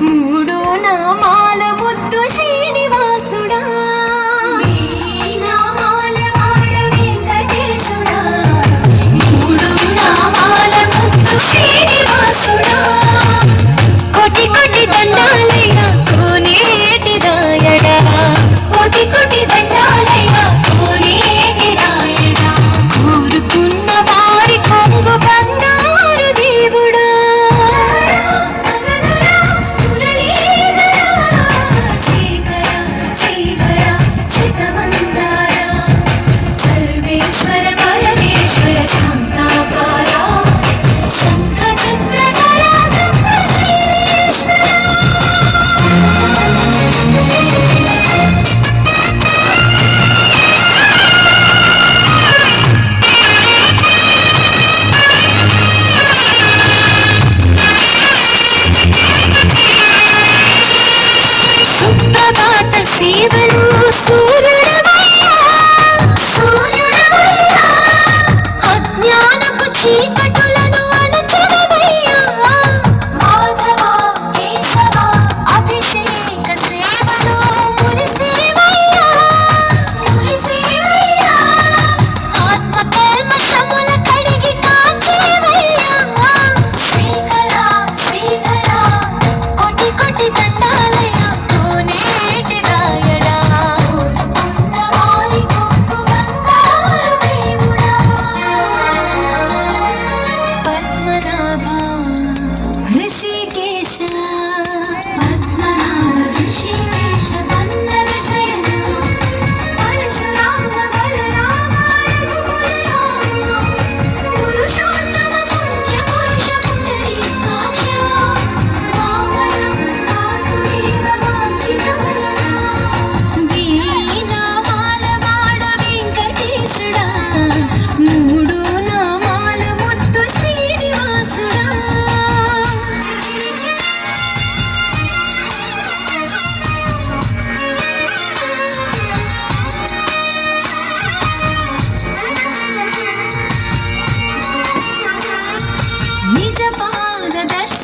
మూడు నామాల ముద్దు శ్రీనివాసుడా నామాల వాడ వెంకటేశుడా మూడు నామాల ముద్దు శ్రీనివాసుడా కోటి కోటి దండాలయ్యా కోనేటి రాయడా కోటి కోటి దండాలయ్యా కోనేటి రాయడా కోరుకున్న వారి కొంగు బంగారు దేవుడా సేవలు సూర్యుడవయ్యా సూర్యుడవయ్యా అజ్ఞానపు చీకటులను అణచెదవయ్యా మాధవ కేశవ అభిషేక సేవలు మురిసేవయ్యా మురిసేవయ్యా ఆత్మ కల్మషముల కడిగి కాచేవయ్యా శ్రీకర శ్రీధర కోటి కోటి దండాలయ్యా కోనేటి రాయడా కోరుకున్న వారి కొంగు బంగారు దేవుడా పద్మనాభ ఋషికేశ పద్మనాభ ఋషికేశ వందన శయన పరశురామ బలరామ రఘుకులరామ పురుషోత్తమ పుణ్య పురుష పుండరీకాక్ష వామన వాసుదేవ వాంఛిత వరదా వీణామాల వాడ వెంకటేశుడా మూడు నామాల ముద్దు శ్రీనివాసుడా నిజ పాద దర్శన